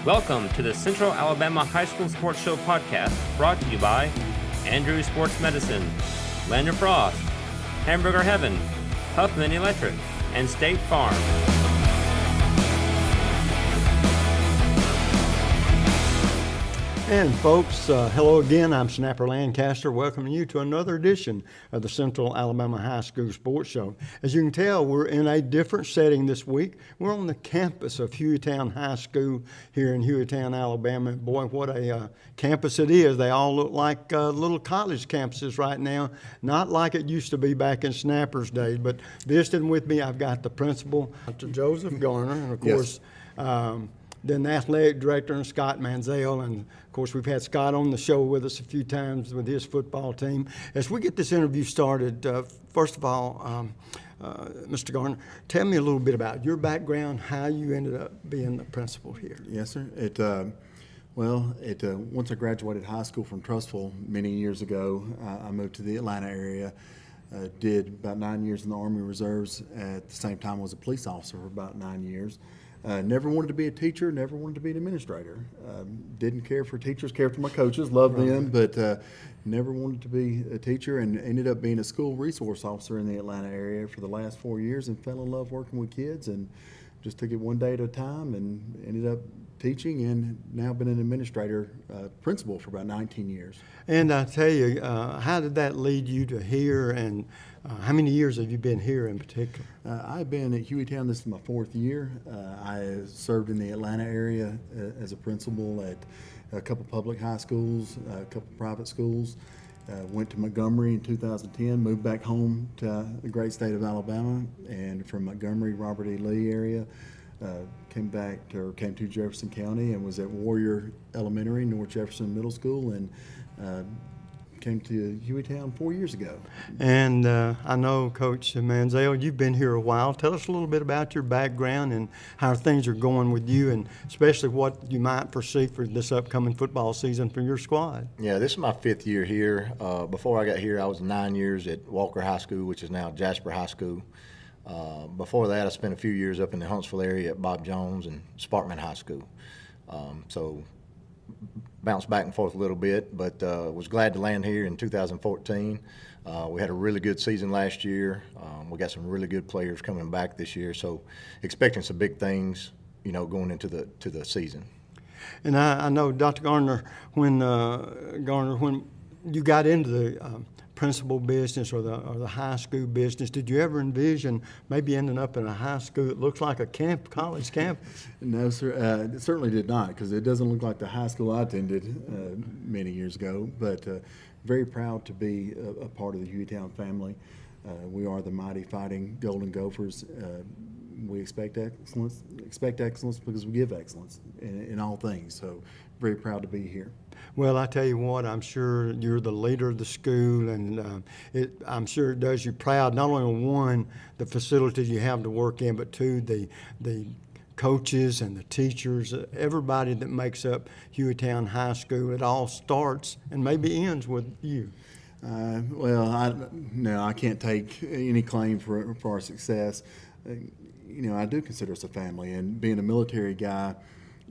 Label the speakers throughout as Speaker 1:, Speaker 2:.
Speaker 1: Welcome to the Central Alabama High School Sports Show podcast, brought to you by Andrew Sports Medicine, Lander Frost, Hamburger Heaven, Huffman Electric, and State Farm.
Speaker 2: And folks, hello again. I'm Snapper Lancaster, welcoming you to another edition of the Central Alabama High School Sports Show. As you can tell, we're in a different setting this week. We're on the campus of Hueytown High School here in Hueytown, Alabama. Boy, what a campus it is. They all look like little college campuses right now, not like it used to be back in Snapper's days. But visiting with me, I've got the principal, Dr. Joseph Garner, and of course, then the athletic director, and Scott Manziel. And of course, we've had Scott on the show with us a few times with his football team. As we get this interview started, first of all, Mr. Garner, tell me a little bit about your background, how you ended up being the principal here.
Speaker 3: Yes, sir. Once I graduated high school from Trussville many years ago, I moved to the Atlanta area. Did about 9 years in the Army Reserves. At the same time, was a police officer for about 9 years. Never wanted to be a teacher, never wanted to be an administrator. Didn't care for teachers, cared for my coaches, loved them, but never wanted to be a teacher, and ended up being a school resource officer in the Atlanta area for the last 4 years, and fell in love working with kids, and just took it one day at a time, and ended up teaching, and now been an administrator, principal for about 19 years.
Speaker 2: And I tell you, how did that lead you to here, and how many years have you been here in particular?
Speaker 3: I've been at Hueytown, this is my 4th year. I served in the Atlanta area as a principal at a couple public high schools, a couple private schools. Went to Montgomery in 2010, moved back home to the great state of Alabama, and from Montgomery, Robert E. Lee area, came to Jefferson County and was at Warrior Elementary, North Jefferson Middle School, and came to Hueytown 4 years ago. And
Speaker 2: I know, Coach Manziel, you've been here a while. Tell us a little bit about your background and how things are going with you, and especially what you might foresee for this upcoming football season for your squad.
Speaker 4: Yeah, this is my 5th year here. Before I got here, I was 9 years at Walker High School, which is now Jasper High School. Before that, I spent a few years up in the Huntsville area at Bob Jones and Sparkman High School. So bounced back and forth a little bit, but was glad to land here in 2014. We had a really good season last year. We got some really good players coming back this year, so expecting some big things, going into the season.
Speaker 2: And I know, Dr. Garner, when you got into the principal business or the high school business, did you ever envision maybe ending up in a high school that looks like a college campus?
Speaker 3: No, sir. It certainly did not, because it doesn't look like the high school I attended many years ago. But very proud to be a part of the Hueytown family. We are the mighty Fighting Golden Gophers. We expect excellence because we give excellence in all things. So very proud to be here.
Speaker 2: Well, I tell you what, I'm sure you're the leader of the school, and I'm sure it does you proud, not only one, the facilities you have to work in, but two, the coaches and the teachers, everybody that makes up Hueytown High School. It all starts and maybe ends with you.
Speaker 3: I can't take any claim for our success. I do consider us a family, and being a military guy,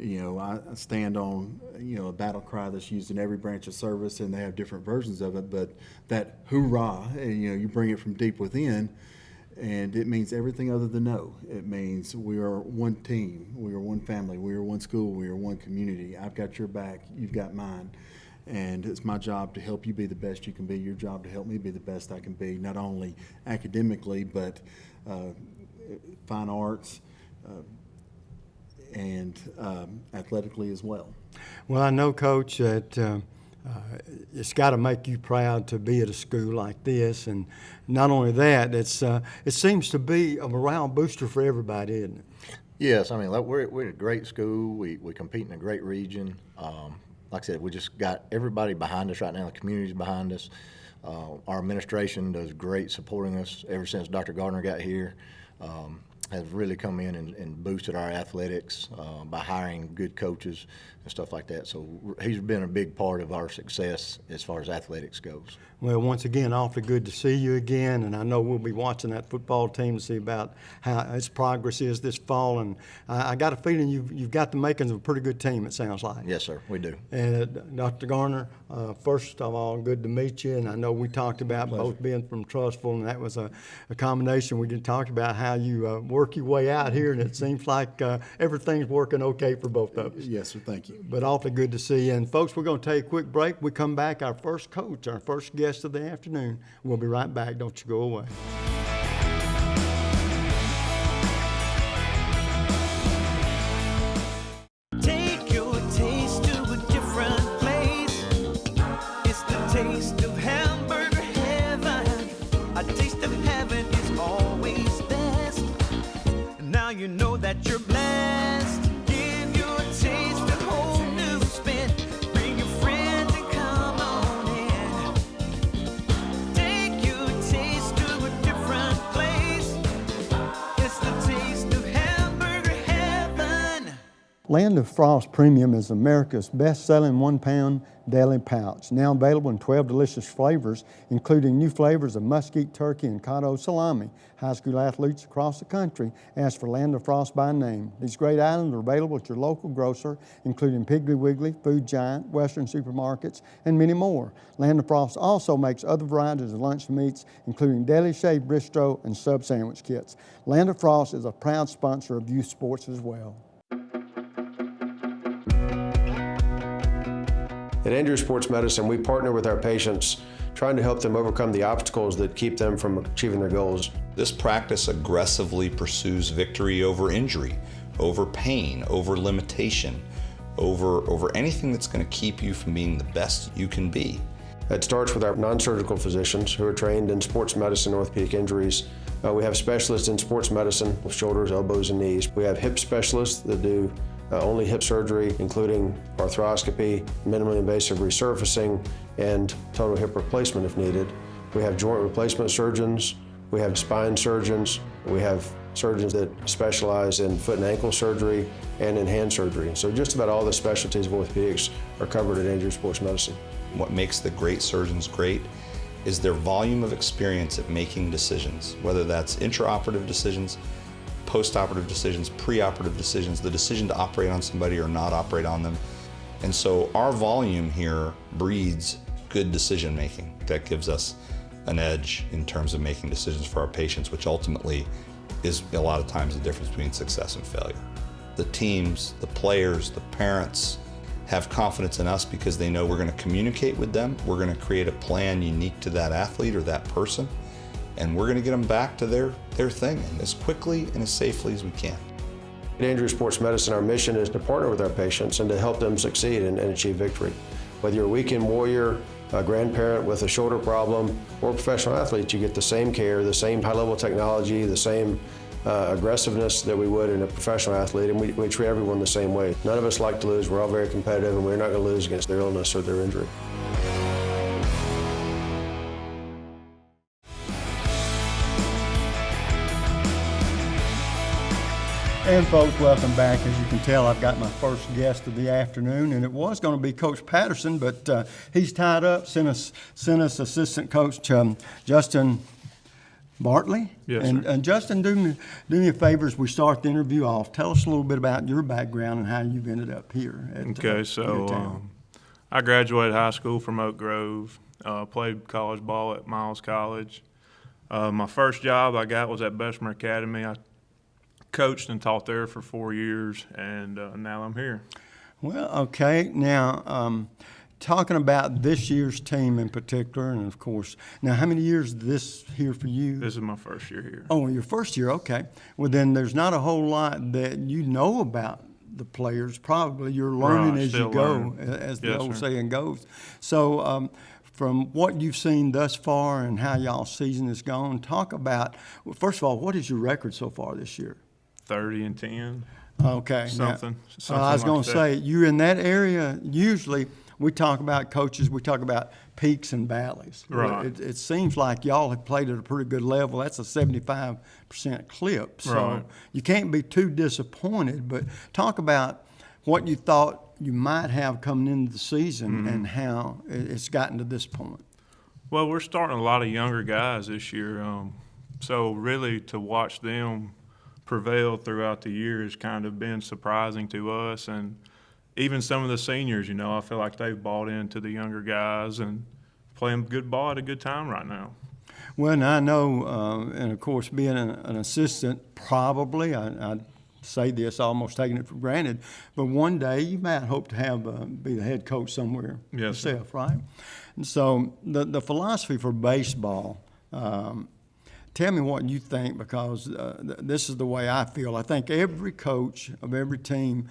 Speaker 3: I stand on, a battle cry that's used in every branch of service, and they have different versions of it, but that hoorah, you bring it from deep within, and it means everything other than no. It means we are one team, we are one family, we are one school, we are one community. I've got your back, you've got mine, and it's my job to help you be the best you can be, your job to help me be the best I can be, not only academically, but fine arts, and athletically as well.
Speaker 2: Well, I know, Coach, that it's got to make you proud to be at a school like this, and not only that, it seems to be a morale booster for everybody, isn't it?
Speaker 4: Yes, we're a great school. We compete in a great region. Like I said, we just got everybody behind us right now. The community's behind us. Our administration does great supporting us ever since Dr. Gardner got here. has really come in and boosted our athletics by hiring good coaches and stuff like that. So he's been a big part of our success as far as athletics goes.
Speaker 2: Well, once again, awfully good to see you again, and I know we'll be watching that football team to see about how its progress is this fall. And I got a feeling you've got the makings of a pretty good team. It sounds like.
Speaker 4: Yes, sir, we do.
Speaker 2: And Dr. Garner, first of all, good to meet you. And I know we talked about both being from Trussville, and that was a combination. We did talk about how you work your way out here, and it seems like everything's working okay for both of us.
Speaker 3: Yes, sir. Thank you.
Speaker 2: But awfully good to see you. And folks, we're going to take a quick break. We come back, our first coach, our first guest of the afternoon. We'll be right back. Don't you go away.
Speaker 5: Take your taste to a different place. It's the taste of hamburger heaven. A taste of heaven is always best. Now you know that you're blessed. Give your taste a whole new spin. Bring your friends and come on in. Take your taste to a different place. It's the taste of hamburger heaven.
Speaker 2: Land of Frost Premium is America's best-selling 1-pound deli pouch, now available in 12 delicious flavors, including new flavors of mesquite turkey and cotto salami. High school athletes across the country ask for Land of Frost by name. These great items are available at your local grocer, including Piggly Wiggly, Food Giant, Western supermarkets, and many more. Land of Frost also makes other varieties of lunch meats, including deli shaved bistro and sub sandwich kits. Land of Frost is a proud sponsor of youth sports as well.
Speaker 6: At Andrew Sports Medicine, we partner with our patients, trying to help them overcome the obstacles that keep them from achieving their goals.
Speaker 7: This practice aggressively pursues victory over injury, over pain, over limitation, over anything that's going to keep you from being the best you can be.
Speaker 6: It starts with our non-surgical physicians who are trained in sports medicine and orthopedic injuries. We have specialists in sports medicine with shoulders, elbows, and knees. We have hip specialists that do only hip surgery, including arthroscopy, minimally invasive resurfacing, and total hip replacement if needed. We have joint replacement surgeons. We have spine surgeons. We have surgeons that specialize in foot and ankle surgery and in hand surgery. So just about all the specialties of orthopedics are covered at Andrew Sports Medicine.
Speaker 7: What makes the great surgeons great is their volume of experience at making decisions, whether that's intraoperative decisions, post-operative decisions, pre-operative decisions, the decision to operate on somebody or not operate on them. And so our volume here breeds good decision making that gives us an edge in terms of making decisions for our patients, which ultimately is a lot of times the difference between success and failure. The teams, the players, the parents have confidence in us because they know we're going to communicate with them, we're going to create a plan unique to that athlete or that person, and we're going to get them back to their thing and as quickly and as safely as we can.
Speaker 6: At Andrew Sports Medicine, our mission is to partner with our patients and to help them succeed and achieve victory. Whether you're a weekend warrior, a grandparent with a shoulder problem, or a professional athlete, you get the same care, the same high-level technology, the same aggressiveness that we would in a professional athlete, and we treat everyone the same way. None of us like to lose. We're all very competitive, and we're not going to lose against their illness or their injury.
Speaker 2: And folks, welcome back. As you can tell, I've got my first guest of the afternoon, and it was going to be Coach Patterson, but he's tied up. Sent us assistant coach Justin Bartley.
Speaker 8: Yes,
Speaker 2: and,
Speaker 8: sir.
Speaker 2: and Justin, do me a favor as we start the interview off. Tell us a little bit about your background and how you've ended up here at
Speaker 8: Okay, so
Speaker 2: Hueytown.
Speaker 8: I graduated high school from Oak Grove, played college ball at Miles College. My first job I got was at Bessemer Academy. I coached and taught there for 4 years, and now I'm here.
Speaker 2: Well, okay. Now, talking about this year's team in particular, and of course, now how many years is this here for you?
Speaker 8: This is my first year here.
Speaker 2: Oh, your first year, okay. Well, then there's not a whole lot that you know about the players. Probably you're learning
Speaker 8: Right,
Speaker 2: as you
Speaker 8: still
Speaker 2: go,
Speaker 8: learning.
Speaker 2: as the
Speaker 8: Yes,
Speaker 2: old
Speaker 8: sir.
Speaker 2: saying goes. So, from what you've seen thus far and how y'all's season has gone, talk about, well, first of all, what is your record so far this year?
Speaker 8: 30-10.
Speaker 2: Okay.
Speaker 8: Something
Speaker 2: I was
Speaker 8: like
Speaker 2: going to
Speaker 8: that.
Speaker 2: say, you're in that area usually we talk about coaches, we talk about peaks and valleys.
Speaker 8: Right.
Speaker 2: It seems like y'all have played at a pretty good level. That's a 75% clip. So
Speaker 8: Right.
Speaker 2: you can't be too disappointed. But talk about what you thought you might have coming into the season and how it's gotten to this point.
Speaker 8: Well, we're starting a lot of younger guys this year. So really to watch them prevail throughout the year has kind of been surprising to us. And even some of the seniors, you know, I feel like they've bought into the younger guys and playing good ball at a good time right now.
Speaker 2: Well, and I know, and of course, being an assistant, probably, I say this almost taking it for granted, but one day you might hope to have be the head coach somewhere
Speaker 8: Yes, sir.
Speaker 2: yourself, right? And so the philosophy for baseball, tell me what you think, because this is the way I feel. I think every coach of every team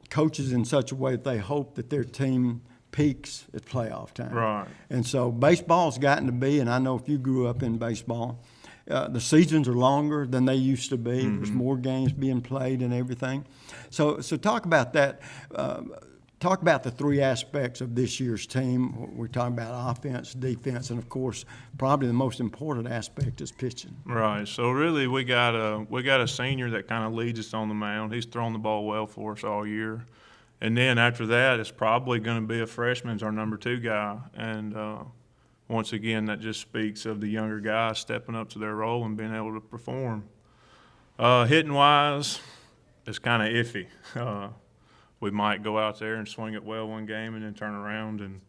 Speaker 2: coaches in such a way that they hope that their team peaks at playoff time.
Speaker 8: Right.
Speaker 2: And so baseball's gotten to be, and I know if you grew up in baseball, the seasons are longer than they used to be. There's more games being played and everything. So talk about that. Talk about the three aspects of this year's team. We're talking about offense, defense, and of course, probably the most important aspect is pitching.
Speaker 8: Right. So really, we got a senior that kind of leads us on the mound. He's thrown the ball well for us all year, and then after that, it's probably going to be a freshman as our number 2 guy. And once again, that just speaks of the younger guys stepping up to their role and being able to perform. Hitting wise, it's kind of iffy. We might go out there and swing it well one game and then turn around and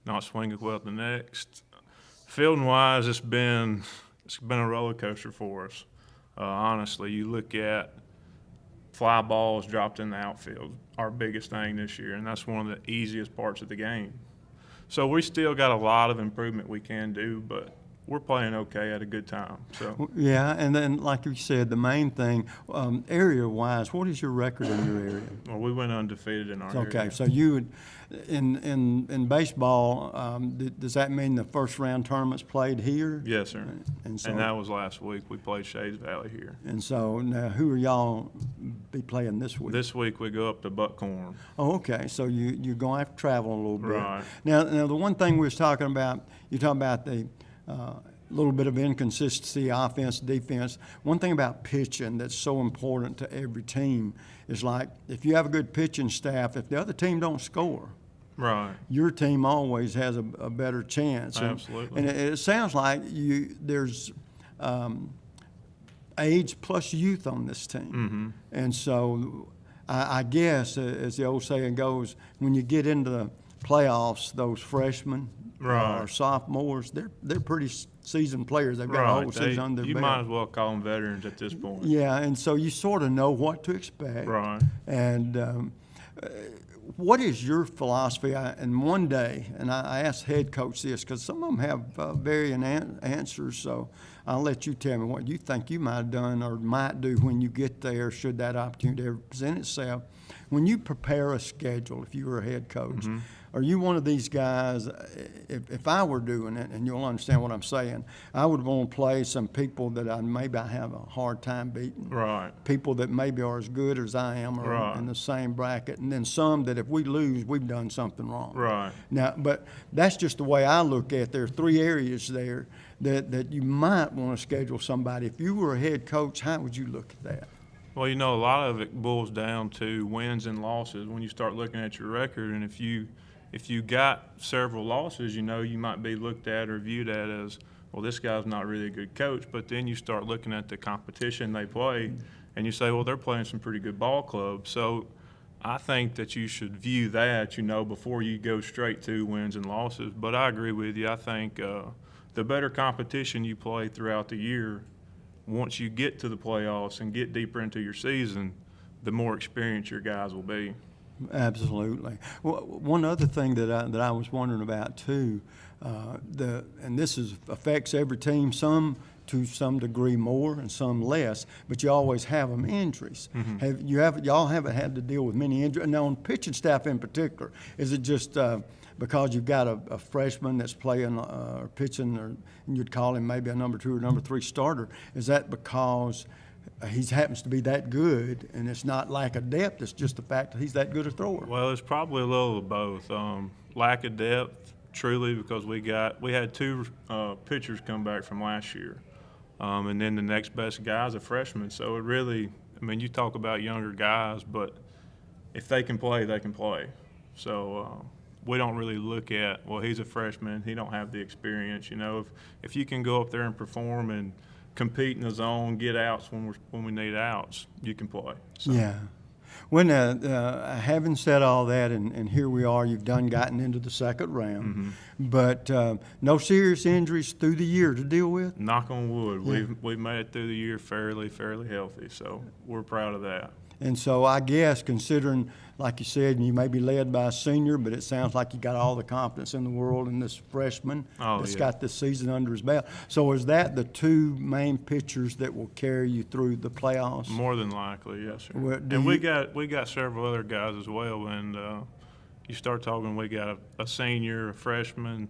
Speaker 8: not swing it well the next. Fielding wise, it's been a roller coaster for us. Honestly, you look at fly balls dropped in the outfield, our biggest thing this year, and that's one of the easiest parts of the game. So we still got a lot of improvement we can do, but we're playing okay at a good time. So
Speaker 2: Yeah, and then like you said, the main thing, area-wise, what is your record in your area?
Speaker 8: well, we went undefeated in our area.
Speaker 2: Okay, so you would, in baseball, does that mean the first round tournament's played here?
Speaker 8: Yes, sir.
Speaker 2: And so,
Speaker 8: And that was last week. We played Shays Valley here.
Speaker 2: and so now who are y'all be playing this week?
Speaker 8: This week we go up to Buckhorn.
Speaker 2: Oh, okay, so you're going to have to travel a little bit.
Speaker 8: Right.
Speaker 2: Now the one thing we was talking about, you talking about the little bit of inconsistency, offense, defense. One thing about pitching that's so important to every team is like if you have a good pitching staff, if the other team don't score,
Speaker 8: Right.
Speaker 2: your team always has a better chance.
Speaker 8: Absolutely.
Speaker 2: And it sounds like there's age plus youth on this team. And so I guess, as the old saying goes, when you get into the playoffs, those freshmen
Speaker 8: Right.
Speaker 2: or sophomores, they're pretty seasoned players. They've got a whole season under their
Speaker 8: You
Speaker 2: belt.
Speaker 8: might as well call them veterans at this point.
Speaker 2: Yeah, and so you sort of know what to expect.
Speaker 8: Right.
Speaker 2: And what is your philosophy? And one day, and I asked head coach this because some of them have varying answers, so I'll let you tell me what you think you might have done or might do when you get there, should that opportunity ever present itself. When you prepare a schedule, if you were a head coach, are you one of these guys, if I were doing it, and you'll understand what I'm saying, I would want to play some people that I have a hard time beating.
Speaker 8: Right.
Speaker 2: People that maybe are as good as I am or
Speaker 8: Right.
Speaker 2: in the same bracket, and then some that if we lose, we've done something wrong.
Speaker 8: Right.
Speaker 2: Now, but that's just the way I look at it. There are 3 areas there that you might want to schedule somebody. If you were a head coach, how would you look at that?
Speaker 8: Well, you know, a lot of it boils down to wins and losses when you start looking at your record. And if you got several losses, you know, you might be looked at or viewed at as, well, this guy's not really a good coach. But then you start looking at the competition they play, and you say, well, they're playing some pretty good ball clubs. So I think that you should view that, you know, before you go straight to wins and losses. But I agree with you. I think the better competition you play throughout the year, once you get to the playoffs and get deeper into your season, the more experienced your guys will be.
Speaker 2: Absolutely. Well, one other thing that I was wondering about too, and this affects every team, some to some degree more and some less, but you always have them injuries. Y'all haven't had to deal with many injuries. Now on pitching staff in particular, is it just because you've got a freshman that's playing or pitching, or you'd call him maybe a number 2 or number 3 starter? Is that because he happens to be that good, and it's not lack of depth, it's just the fact that he's that good a thrower?
Speaker 8: Well, it's probably a little of both. lack of depth, truly, because we had two pitchers come back from last year, and then the next best guy is a freshman. So it really, I mean, you talk about younger guys, but if they can play, they can play. So we don't really look at, well, he's a freshman, he don't have the experience. You know, if you can go up there and perform and compete in the zone, get outs when we need outs, you can play. So.
Speaker 2: Yeah. When having said all that, and here we are, you've gotten into the second round, but no serious injuries through the year to deal with?
Speaker 8: Knock on wood,
Speaker 2: Yeah.
Speaker 8: we've made it through the year fairly healthy, so we're proud of that.
Speaker 2: And so I guess, considering, like you said, you may be led by a senior, but it sounds like you got all the confidence in the world in this freshman that's got this season under his belt. So is that the two main pitchers that will carry you through the playoffs?
Speaker 8: More than likely, yes, sir.
Speaker 2: Well,
Speaker 8: And we got several other guys as well. And you start talking, we got a senior, a freshman.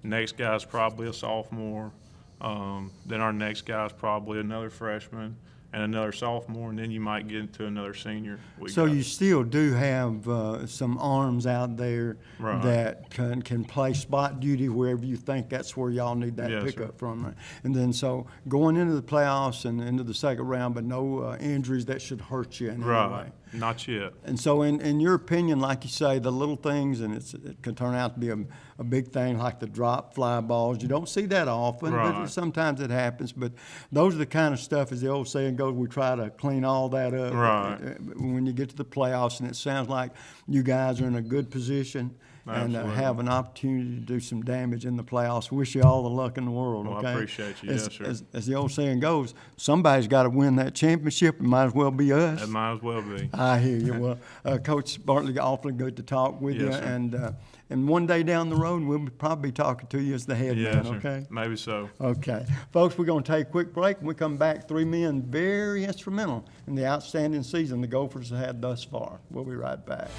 Speaker 8: Next guy's probably a sophomore. Then our next guy's probably another freshman and another sophomore, and then you might get into another senior.
Speaker 2: So you still do have some arms out there
Speaker 8: Right.
Speaker 2: that can play spot duty wherever you think that's where y'all need that
Speaker 8: Yes,
Speaker 2: pickup
Speaker 8: sir.
Speaker 2: from. Right? And then so going into the playoffs and into the second round, but no injuries that should hurt you in any way.
Speaker 8: Right, not yet.
Speaker 2: And so in your opinion, like you say, the little things, and it can turn out to be a big thing like the drop fly balls. You don't see that often, but
Speaker 8: Right.
Speaker 2: sometimes it happens. But those are the kind of stuff, as the old saying goes, we try to clean all that up
Speaker 8: Right.
Speaker 2: when you get to the playoffs. And it sounds like you guys are in a good position and
Speaker 8: Absolutely.
Speaker 2: have an opportunity to do some damage in the playoffs. Wish you all the luck in the world,
Speaker 8: Well, I
Speaker 2: okay?
Speaker 8: appreciate you. Yes, sir.
Speaker 2: As the old saying goes, somebody's got to win that championship. It might as well be us.
Speaker 8: It might as well be.
Speaker 2: I hear you. Well, Coach Bartley, awfully good to talk with you.
Speaker 8: Yes, sir.
Speaker 2: And one day down the road, we'll probably be talking to you as the head
Speaker 8: Yes,
Speaker 2: man,
Speaker 8: sir.
Speaker 2: okay?
Speaker 8: Maybe so.
Speaker 2: Okay. Folks, we're going to take a quick break. When we come back, three men very instrumental in the outstanding season the Gophers have had thus far. We'll be right back.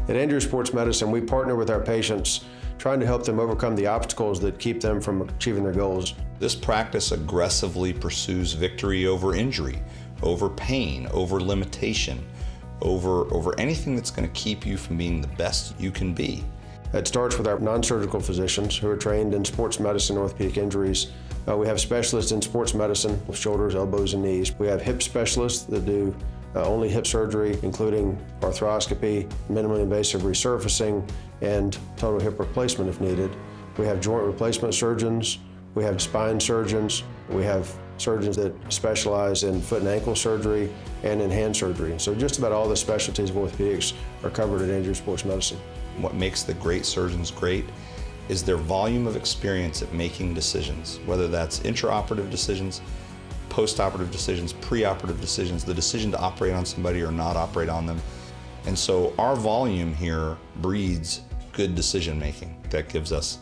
Speaker 6: At Andrew Sports Medicine, we partner with our patients, trying to help them overcome the obstacles that keep them from achieving their goals.
Speaker 7: This practice aggressively pursues victory over injury, over pain, over limitation, over anything that's going to keep you from being the best you can be.
Speaker 6: It starts with our non-surgical physicians who are trained in sports medicine, orthopedic injuries. We have specialists in sports medicine with shoulders, elbows, and knees. We have hip specialists that do only hip surgery, including arthroscopy, minimally invasive resurfacing, and total hip replacement if needed. We have joint replacement surgeons. We have spine surgeons. We have surgeons that specialize in foot and ankle surgery and in hand surgery. So just about all the specialties of orthopedics are covered at Andrew Sports Medicine.
Speaker 7: What makes the great surgeons great is their volume of experience at making decisions, whether that's intraoperative decisions, postoperative decisions, preoperative decisions, the decision to operate on somebody or not operate on them. And so our volume here breeds good decision making. That gives us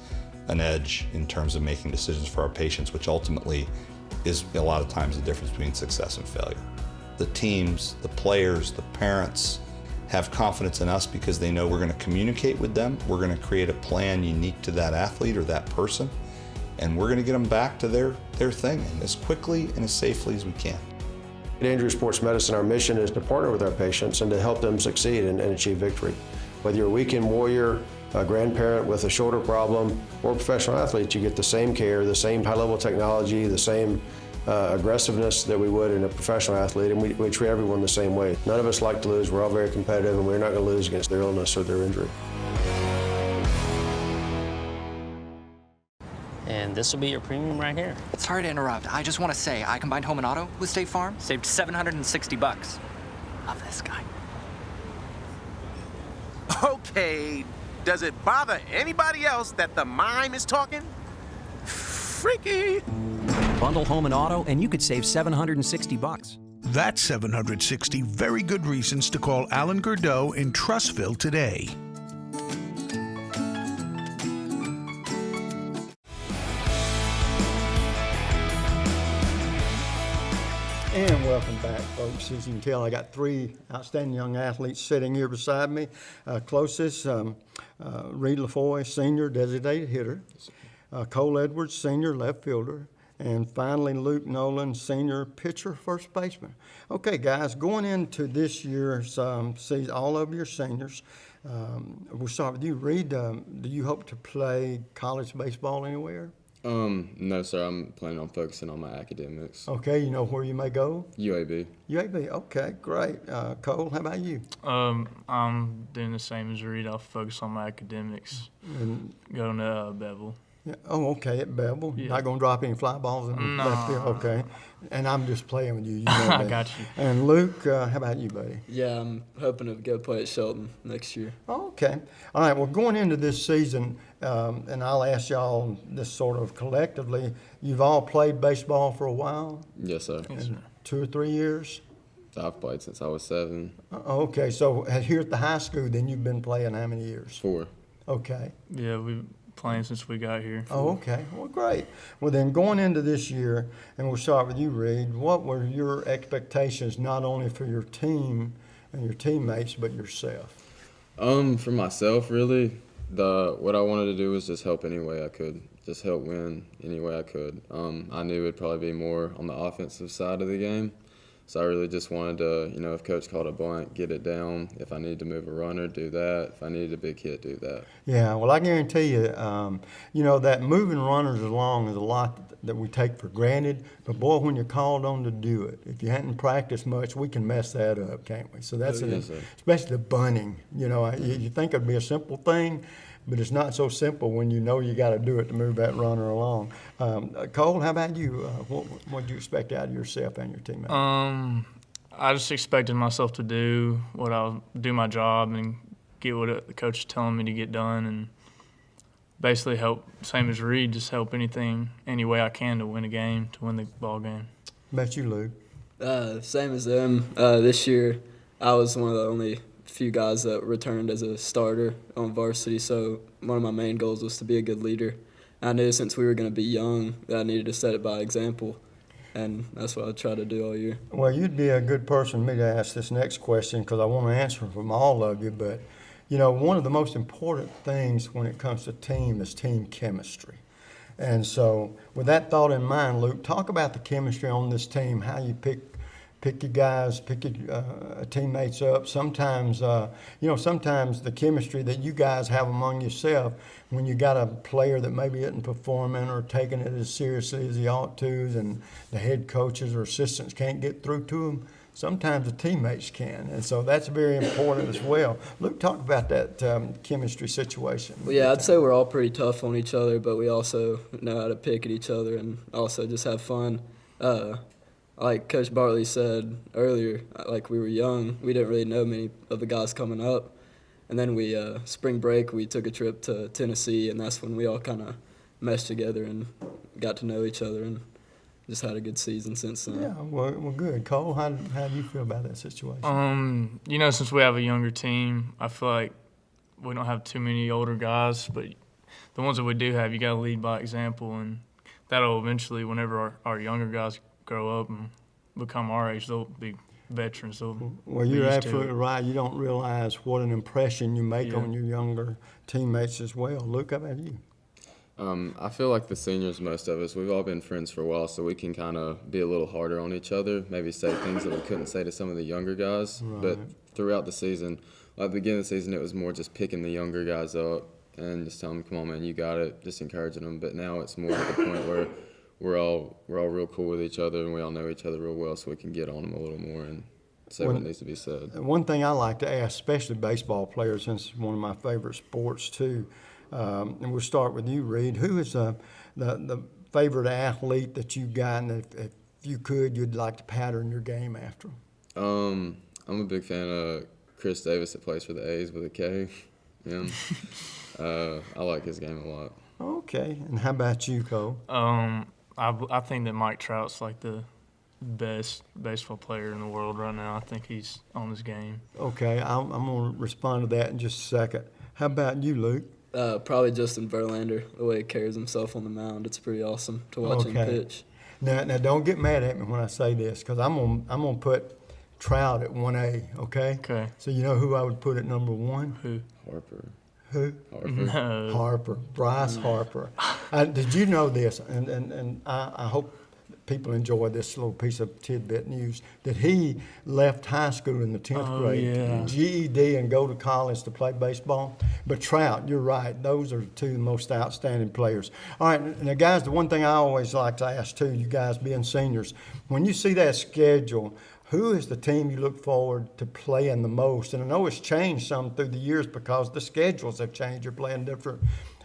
Speaker 7: an edge in terms of making decisions for our patients, which ultimately is a lot of times the difference between success and failure. The teams, the players, the parents have confidence in us because they know we're going to communicate with them. We're going to create a plan unique to that athlete or that person, and we're going to get them back to their thing and as quickly and as safely as we can.
Speaker 6: At Andrew Sports Medicine, our mission is to partner with our patients and to help them succeed and achieve victory. Whether you're a weekend warrior, a grandparent with a shoulder problem, or a professional athlete, you get the same care, the same high-level technology, the same aggressiveness that we would in a professional athlete, and we treat everyone the same way. None of us like to lose. We're all very competitive, and we're not going to lose against their illness or their injury.
Speaker 9: And this will be your premium right here.
Speaker 10: Sorry to interrupt. I just want to say, I combined home and auto with State Farm.
Speaker 9: Saved $760.
Speaker 10: Love this guy.
Speaker 11: Okay, does it bother anybody else that the mime is talking? Freaky.
Speaker 12: Bundle home and auto, and you could save $760.
Speaker 13: That's 760 very good reasons to call Alan Gurdeau in Trussville today.
Speaker 2: And welcome back, folks. As you can tell, I got three outstanding young athletes sitting here beside me. Closest, Reed LaFoy, senior designated hitter. Cole Edwards, senior left fielder. And finally, Luke Nolan, senior pitcher, first baseman. Okay, guys, going into this year's season, all of your seniors, we'll start with you. Reed, do you hope to play college baseball anywhere?
Speaker 14: No, sir. I'm planning on focusing on my academics.
Speaker 2: Okay, you know where you may go?
Speaker 14: UAB.
Speaker 2: UAB, okay, great. Cole, how about you?
Speaker 15: I'm doing the same as Reed. I'll focus on my academics.
Speaker 2: And
Speaker 15: going to Bevel.
Speaker 2: yeah. Oh, okay, at Bevel.
Speaker 15: Yeah.
Speaker 2: Not going to drop any fly balls in
Speaker 15: No.
Speaker 2: left field? Okay. And I'm just playing with you. You know
Speaker 15: I
Speaker 2: that.
Speaker 15: got you.
Speaker 2: And Luke, how about you, buddy?
Speaker 16: Yeah, I'm hoping to go play at Shelton next year.
Speaker 2: Okay. All right. Well, going into this season, and I'll ask y'all this sort of collectively, you've all played baseball for a while?
Speaker 14: Yes, sir.
Speaker 15: Yes, sir.
Speaker 2: 2 or 3 years?
Speaker 14: I've played since I was 7.
Speaker 2: Okay. So here at the high school, then you've been playing how many years?
Speaker 14: 4.
Speaker 2: Okay.
Speaker 15: Yeah, we've been playing since we got here.
Speaker 2: Oh, okay. Well, great. Well, then going into this year, and we'll start with you, Reed, what were your expectations not only for your team and your teammates, but yourself?
Speaker 14: For myself, really, what I wanted to do was just help any way I could, just help win any way I could. I knew it'd probably be more on the offensive side of the game, so I really just wanted to, if Coach called a bunt, get it down. If I needed to move a runner, do that. If I needed a big hit, do that.
Speaker 2: Yeah, well, I guarantee you, that moving runners along is a lot that we take for granted. But, boy, when you're called on to do it, if you hadn't practiced much, we can mess that up, can't we? So that's
Speaker 14: Yes, sir.
Speaker 2: especially the bunting. You think it'd be a simple thing, but it's not so simple when you know you got to do it to move that runner along. Cole, how about you? What did you expect out of yourself and your teammates?
Speaker 15: I just expected myself to do my job and get what the coach is telling me to get done, and basically help, same as Reed, just help any way I can to win a game, to win the ball game.
Speaker 2: Bet you, Luke.
Speaker 16: Same as them. This year, I was one of the only few guys that returned as a starter on varsity, so one of my main goals was to be a good leader. I knew since we were going to be young that I needed to set it by example, and that's what I try to do all year.
Speaker 2: Well, you'd be a good person for me to ask this next question because I want to answer from all of you, but one of the most important things when it comes to team is team chemistry. And so with that thought in mind, Luke, talk about the chemistry on this team, how you pick your guys, pick your teammates up. Sometimes, sometimes the chemistry that you guys have among yourself, when you got a player that maybe isn't performing or taking it as seriously as he ought to, and the head coaches or assistants can't get through to them, sometimes the teammates can. And so that's very important as well. Luke, talk about that chemistry situation.
Speaker 16: Well, yeah, I'd say we're all pretty tough on each other, but we also know how to pick at each other and also just have fun. Like Coach Bartley said earlier, like we were young, we didn't really know many of the guys coming up. And then spring break, we took a trip to Tennessee, and that's when we all kind of meshed together and got to know each other and just had a good season since then.
Speaker 2: Yeah, well, good. Cole, how do you feel about that situation?
Speaker 15: Since we have a younger team, I feel like we don't have too many older guys, but the ones that we do have, you got to lead by example, and that'll eventually, whenever our younger guys grow up and become our age, they'll be veterans.
Speaker 2: Well, you're absolutely right. You don't realize what an impression you make on your younger teammates as well. Luke, how about you?
Speaker 14: I feel like the seniors, most of us, we've all been friends for a while, so we can kind of be a little harder on each other, maybe say things that we couldn't say to some of the younger guys.
Speaker 2: Right.
Speaker 14: But throughout the season, at the beginning of the season, it was more just picking the younger guys up and just telling them, come on, man, you got it, just encouraging them. But now it's more to the point where we're all real cool with each other, and we all know each other real well, so we can get on them a little more and say what needs to be said.
Speaker 2: One thing I like to ask, especially baseball players, since it's one of my favorite sports too, and we'll start with you, Reed. Who is the favorite athlete that you got, and if you could, you'd like to pattern your game after?
Speaker 14: I'm a big fan of Chris Davis that plays for the A's with a K. Yeah. I like his game a lot.
Speaker 2: Okay, and how about you, Cole?
Speaker 15: I think that Mike Trout's like the best baseball player in the world right now. I think he's on his game.
Speaker 2: Okay, I'm going to respond to that in just a second. How about you, Luke?
Speaker 16: Probably Justin Verlander, the way he carries himself on the mound. It's pretty awesome to watch him pitch.
Speaker 2: Now don't get mad at me when I say this, because I'm gonna put Trout at 1A, okay?
Speaker 15: Okay.
Speaker 2: So you know who I would put at number 1?
Speaker 15: Who?
Speaker 14: Harper.
Speaker 2: Who?
Speaker 14: Harper.
Speaker 15: No.
Speaker 2: Harper, Bryce Harper. Did you know this? And I hope people enjoy this little piece of tidbit news, that he left high school in the 10th grade,
Speaker 15: yeah.
Speaker 2: GED, and go to college to play baseball. But Trout, you're right. Those are two of the most outstanding players. All right, now guys, the one thing I always like to ask too, you guys being seniors, when you see that schedule, who is the team you look forward to playing the most? And I know it's changed some through the years because the schedules have changed. You're playing different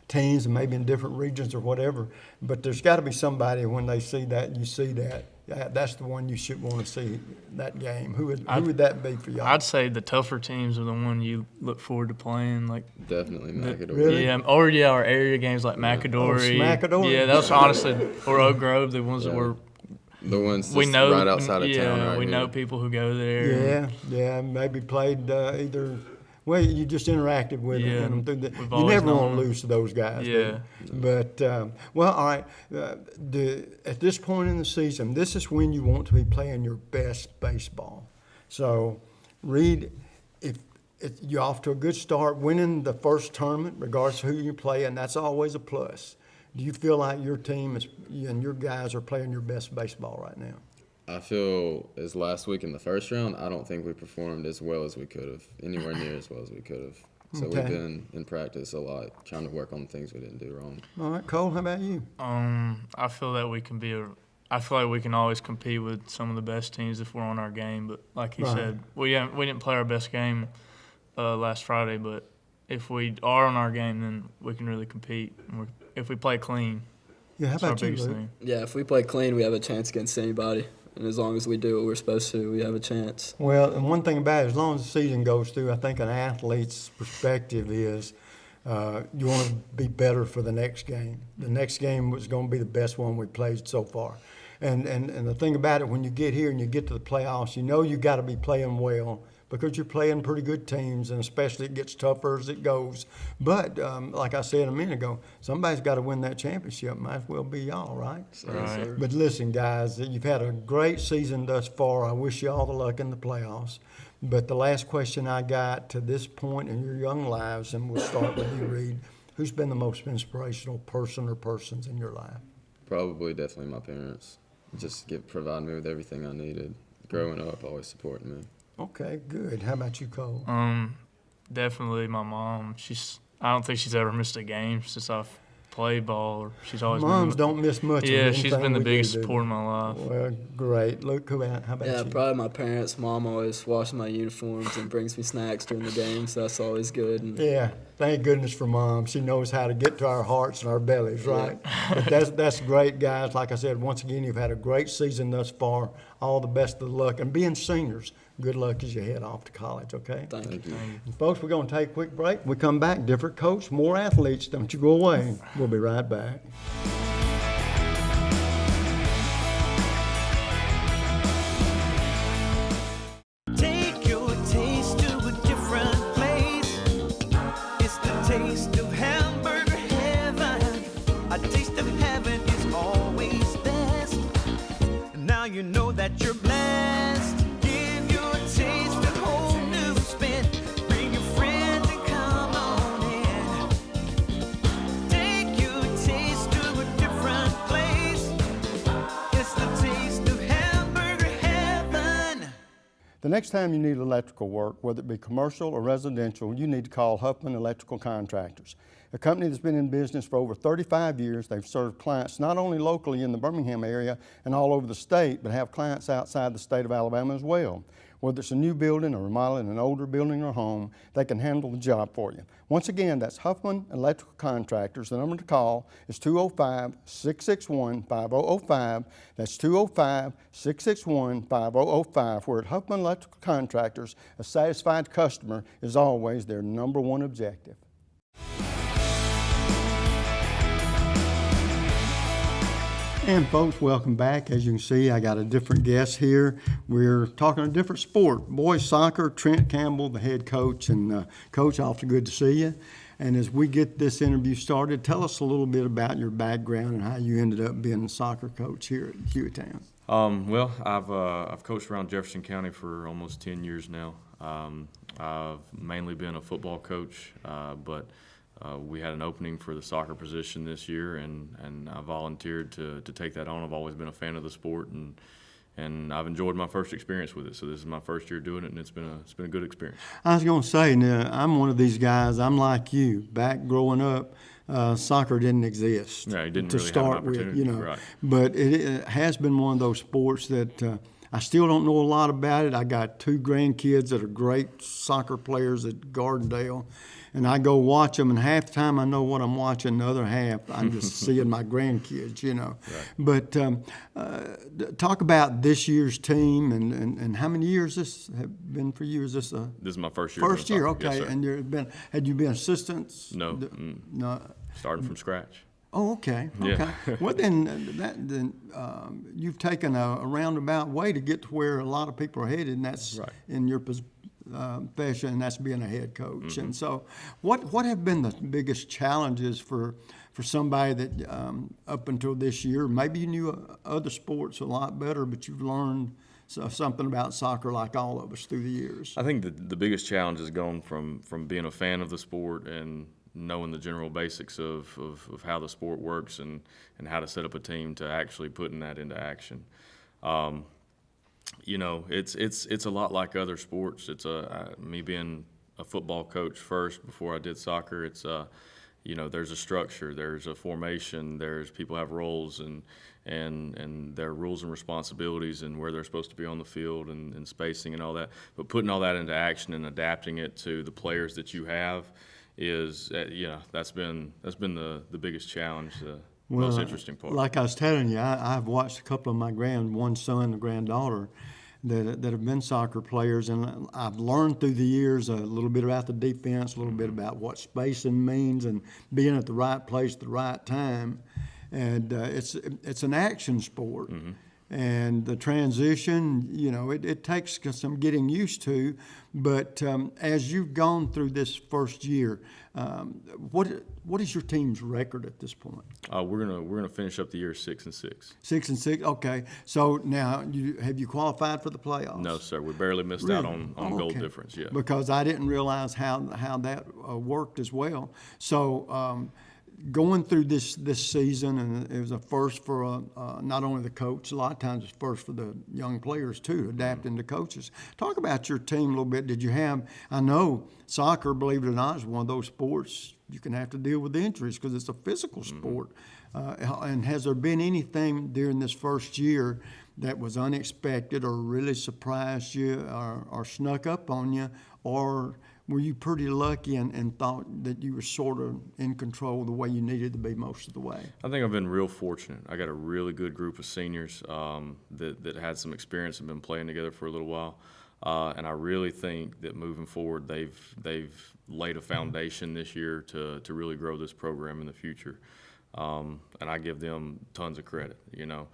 Speaker 2: teams and maybe in different regions or whatever. But there's got to be somebody when they see that, you see that. That's the one you should want to see, that game. Who would that be for y'all?
Speaker 15: I'd say the tougher teams are the one you look forward to playing. Like
Speaker 14: Definitely Macador.
Speaker 2: Really?
Speaker 15: Yeah, our area games like Macador.
Speaker 2: Macador?
Speaker 15: Yeah, that's honestly, or Oak Grove, the ones that were.
Speaker 14: The ones
Speaker 15: We
Speaker 14: just
Speaker 15: know,
Speaker 14: right outside of town.
Speaker 15: Yeah,
Speaker 14: Right
Speaker 15: we
Speaker 14: here.
Speaker 15: know people who go there.
Speaker 2: Yeah, maybe played either. Well, you just interacted with them through the.
Speaker 15: we've
Speaker 2: You
Speaker 15: always
Speaker 2: never want
Speaker 15: known
Speaker 2: to
Speaker 15: them.
Speaker 2: lose to those guys. do
Speaker 15: Yeah.
Speaker 2: you? But well, all right. At this point in the season, this is when you want to be playing your best baseball. So, Reed, if you're off to a good start, winning the first tournament, regardless of who you play, and that's always a plus. Do you feel like your team and your guys are playing your best baseball right now?
Speaker 14: I feel as last week in the first round, I don't think we performed as well as we could have, anywhere near as well as we could have. So
Speaker 2: Okay.
Speaker 14: we've been in practice a lot, trying to work on things we didn't do wrong.
Speaker 2: All right, Cole, how about you?
Speaker 15: I feel that we can I feel like we can always compete with some of the best teams if we're on our game. But like he
Speaker 2: Right.
Speaker 15: said, we didn't play our best game last Friday. But if we are on our game, then we can really compete. And if we play clean,
Speaker 2: Yeah, how
Speaker 15: that's our
Speaker 2: about you,
Speaker 15: biggest
Speaker 2: Luke?
Speaker 15: thing.
Speaker 16: Yeah, if we play clean, we have a chance against anybody. And as long as we do what we're supposed to, we have a chance.
Speaker 2: Well, and one thing about it, as long as the season goes through, I think an athlete's perspective is you want to be better for the next game. The next game was going to be the best one we played so far. And the thing about it, when you get here and you get to the playoffs, you know you got to be playing well because you're playing pretty good teams, and especially it gets tougher as it goes. But like I said a minute ago, somebody's got to win that championship. Might as well be y'all, right?
Speaker 15: Right.
Speaker 2: But listen, guys, you've had a great season thus far. I wish you all the luck in the playoffs. But the last question I got to this point in your young lives, and we'll start with you, Reed, who's been the most inspirational person or persons in your life?
Speaker 14: Probably definitely my parents. Just providing me with everything I needed. Growing up, always supporting me.
Speaker 2: Okay, good. How about you, Cole?
Speaker 15: Definitely my mom. I don't think she's ever missed a game since I've played ball. Or she's always
Speaker 2: Moms
Speaker 15: been,
Speaker 2: don't miss much.
Speaker 15: Yeah,
Speaker 2: of
Speaker 15: she's
Speaker 2: anything
Speaker 15: been the
Speaker 2: we
Speaker 15: biggest
Speaker 2: do,
Speaker 15: support in my life.
Speaker 2: Well, great. Luke, how about
Speaker 16: Yeah,
Speaker 2: you?
Speaker 16: probably my parents. Mom always washes my uniforms and brings me snacks during the game, so that's always good. And
Speaker 2: Yeah, thank goodness for Mom. She knows how to get to our hearts and our bellies, right? But that's great, guys. Like I said, once again, you've had a great season thus far. All the best of luck. And being seniors, good luck as you head off to college, okay?
Speaker 16: Thank you.
Speaker 2: And folks, we're going to take a quick break. We come back, different coach, more athletes. Don't you go away. We'll be right back.
Speaker 5: Take your taste to a different place. It's the taste of hamburger heaven. A taste of heaven is always best. Now you know that you're blessed. Give your taste a whole new spin. Bring your friends and come on in. Take your taste to a different place. It's the taste of hamburger heaven.
Speaker 2: The next time you need electrical work, whether it be commercial or residential, you need to call Huffman Electrical Contractors, a company that's been in business for over 35 years. They've served clients not only locally in the Birmingham area and all over the state, but have clients outside the state of Alabama as well. Whether it's a new building or remodeling an older building or home, they can handle the job for you. Once again, that's Huffman Electrical Contractors. The number to call is 205-661-5005. That's 205-661-5005. Where at Huffman Electrical Contractors, a satisfied customer is always their number one objective. And folks, welcome back. As you can see, I got a different guest here. We're talking a different sport, boys soccer. Trent Campbell, the head coach. And Coach, awfully good to see you. And as we get this interview started, tell us a little bit about your background and how you ended up being a soccer coach here at Hueytown.
Speaker 17: Well, I've coached around Jefferson County for almost 10 years now. I've mainly been a football coach, but we had an opening for the soccer position this year, and I volunteered to take that on. I've always been a fan of the sport, and I've enjoyed my first experience with it. So this is my first year doing it, and it's been a good experience.
Speaker 2: I was going to say, now, I'm one of these guys. I'm like you. Back growing up, soccer didn't exist.
Speaker 17: Yeah, it didn't
Speaker 2: to
Speaker 17: really
Speaker 2: start
Speaker 17: have an opportunity.
Speaker 2: with, you know.
Speaker 17: Right.
Speaker 2: But it has been one of those sports that I still don't know a lot about it. I got 2 grandkids that are great soccer players at Gardendale, and I go watch them, and half the time I know what I'm watching, the other half I'm just seeing my grandkids, you know.
Speaker 17: Right.
Speaker 2: But talk about this year's team and how many years this have been for you? Is this
Speaker 17: This is my first year.
Speaker 2: first year?
Speaker 17: doing soccer.
Speaker 2: Okay.
Speaker 17: Yes, sir.
Speaker 2: And had you been assistants?
Speaker 17: No.
Speaker 2: No.
Speaker 17: Starting from scratch.
Speaker 2: Oh, okay.
Speaker 17: Yeah.
Speaker 2: Okay. Well, then you've taken a roundabout way to get to where a lot of people are headed, and that's
Speaker 17: Right.
Speaker 2: in your profession, and that's being a head coach.
Speaker 17: Mm-hmm.
Speaker 2: And so, what have been the biggest challenges for somebody that up until this year, maybe you knew other sports a lot better, but you've learned something about soccer like all of us through the years?
Speaker 17: I think the biggest challenge has gone from being a fan of the sport and knowing the general basics of how the sport works and how to set up a team to actually putting that into action. You know, it's a lot like other sports. It's me being a football coach first before I did soccer. It's you know, there's a structure, there's a formation, there's people have roles and there are rules and responsibilities and where they're supposed to be on the field and spacing and all that. But putting all that into action and adapting it to the players that you have is you know, that's been the biggest challenge, the most interesting part.
Speaker 2: Like I was telling you, I've watched a couple of my one son and granddaughter that have been soccer players, and I've learned through the years a little bit about the defense, a little bit about what spacing means and being at the right place at the right time. And it's an action sport.
Speaker 17: Mm-hmm.
Speaker 2: And the transition, you know, it takes some getting used to. But as you've gone through this first year, what is your team's record at this point?
Speaker 17: We're gonna finish up the year 6-6.
Speaker 2: 6-6. Okay. So now, have you qualified for the playoffs?
Speaker 17: No, sir. We barely missed out on goal
Speaker 2: Okay.
Speaker 17: difference. Yeah.
Speaker 2: Because I didn't realize how that worked as well. So. Going through this season, and it was a first for not only the coach, a lot of times it's first for the young players too, adapting to coaches. Talk about your team a little bit. Did you have, I know soccer, believe it or not, is one of those sports you can have to deal with injuries because it's a physical sport. And has there been anything during this first year that was unexpected or really surprised you or snuck up on you, or were you pretty lucky and thought that you were sort of in control the way you needed to be most of the way?
Speaker 17: I think I've been real fortunate. I got a really good group of seniors that had some experience and been playing together for a little while. And I really think that moving forward, they've laid a foundation this year to really grow this program in the future. And I give them tons of credit. You know,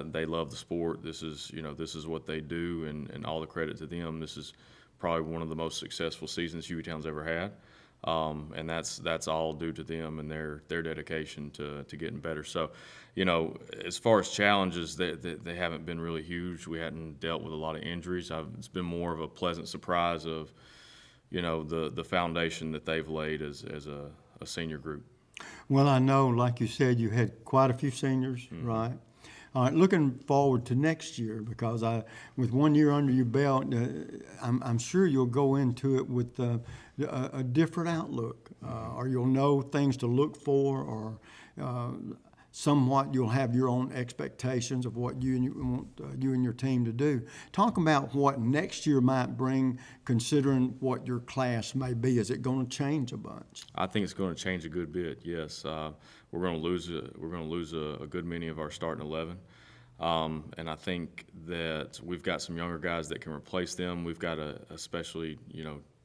Speaker 17: they love the sport. This is what they do, and all the credit to them. This is probably one of the most successful seasons Hueytown's ever had, and that's all due to them and their dedication to getting better. So, you know, as far as challenges, they haven't been really huge. We hadn't dealt with a lot of injuries. It's been more of a pleasant surprise of, you know, the foundation that they've laid as a senior group.
Speaker 2: Well, I know, like you said, you had quite a few seniors, right? All right, looking forward to next year, because with 1 year under your belt, I'm sure you'll go into it with a different outlook, or you'll know things to look for, or somewhat you'll have your own expectations of what you want you and your team to do. Talk about what next year might bring, considering what your class may be. Is it going to change a bunch?
Speaker 17: I think it's going to change a good bit. Yes, we're going to lose a good many of our starting 11, and I think that we've got some younger guys that can replace them. We've got especially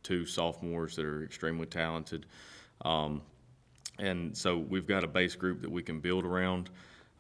Speaker 17: 2 sophomores that are extremely talented. And so we've got a base group that we can build around.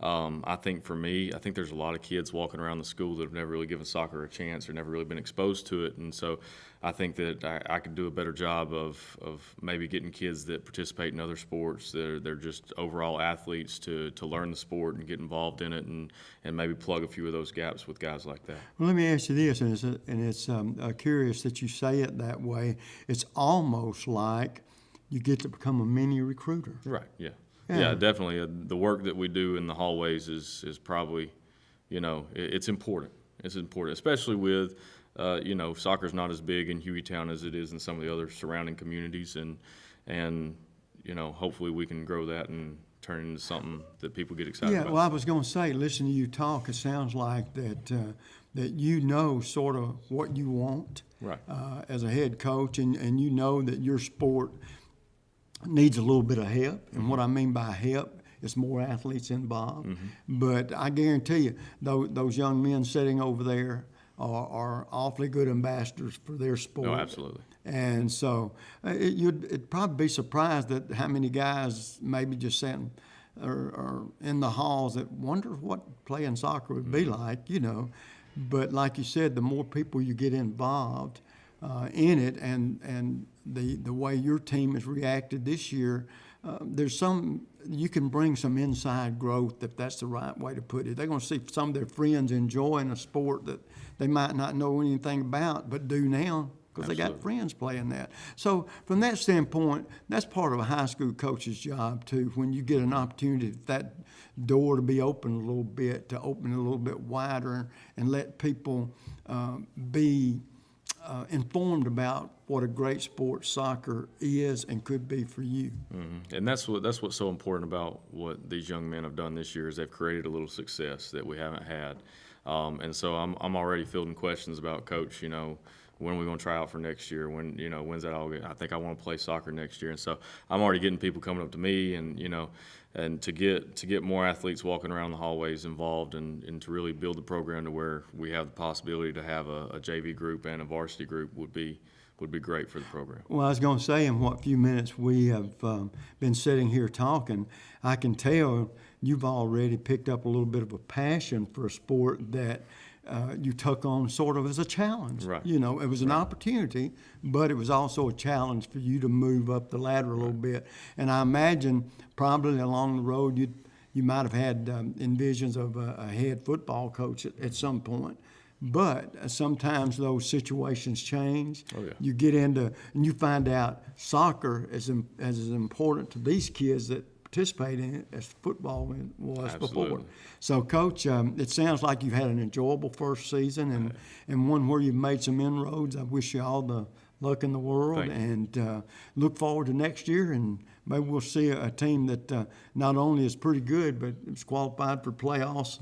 Speaker 17: I think for me, I think there's a lot of kids walking around the school that have never really given soccer a chance or never really been exposed to it. And so I think that I could do a better job of maybe getting kids that participate in other sports, they're just overall athletes, to learn the sport and get involved in it, and maybe plug a few of those gaps with guys like that.
Speaker 2: Well, let me ask you this, and it's curious that you say it that way. It's almost like you get to become a mini recruiter.
Speaker 17: Right. Yeah. Yeah, definitely. The work that we do in the hallways is probably, it's important. It's important, especially with, soccer's not as big in Hueytown as it is in some of the other surrounding communities, and hopefully we can grow that and turn it into something that people get excited about.
Speaker 2: Yeah, well, I was going to say, listening to you talk, it sounds like that you know sort of what you want as a head coach, and you know that your sport needs a little bit of help. And what I mean by help is more athletes involved. But I guarantee you, those young men sitting over there are awfully good ambassadors for their sport.
Speaker 17: Oh, absolutely.
Speaker 2: And so you'd probably be surprised at how many guys maybe just sitting or in the halls that wonder what playing soccer would be like, But like you said, the more people you get involved in it, and the way your team has reacted this year, you can bring some inside growth, if that's the right way to put it. They're going to see some of their friends enjoying a sport that they might not know anything about, but do now because they got friends playing that. So from that standpoint, that's part of a high school coach's job too. When you get an opportunity, that door to be open a little bit, to open it a little bit wider, and let people be informed about what a great sport soccer is and could be for you.
Speaker 17: And that's what's so important about what these young men have done this year, is they've created a little success that we haven't had. And so I'm already fielding questions about, Coach, when are we going to try out for next year? When's that all? I think I want to play soccer next year. And so I'm already getting people coming up to me, and to get more athletes walking around the hallways involved, and to really build the program to where we have the possibility to have a JV group and a varsity group would be great for the program.
Speaker 2: Well, I was going to say, in what few minutes we have been sitting here talking, I can tell you've already picked up a little bit of a passion for a sport that you took on sort of as a challenge.
Speaker 17: Right.
Speaker 2: It was an opportunity, but it was also a challenge for you to move up the ladder a little bit. And I imagine probably along the road you might have had envisions of a head football coach at some point. But sometimes those situations change.
Speaker 17: Oh, yeah.
Speaker 2: You get into, and you find out soccer is as important to these kids that participate in it as football was before. So, Coach, it sounds like you've had an enjoyable first season and one where you've made some inroads. I wish you all the luck in the world, and look forward to next year, and maybe we'll see a team that not only is pretty good, but is qualified for playoffs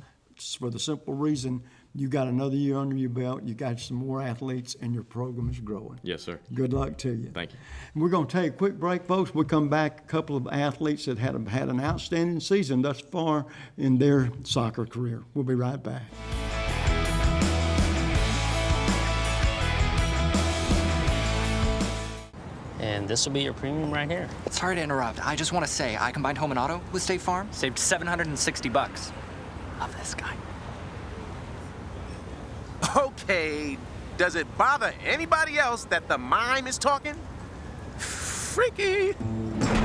Speaker 2: for the simple reason you got another year under your belt, you got some more athletes, and your program is growing.
Speaker 17: Yes, sir.
Speaker 2: Good luck to you.
Speaker 17: Thank you.
Speaker 2: And we're going to take a quick break, folks. We'll come back, a couple of athletes that had an outstanding season thus far in their soccer career. We'll be right back.
Speaker 9: And this will be your premium right here.
Speaker 10: Sorry to interrupt. I just want to say I combined home and auto with State Farm.
Speaker 9: Saved $760.
Speaker 10: Love this guy.
Speaker 11: Okay, does it bother anybody else that the mime is talking? Freaky.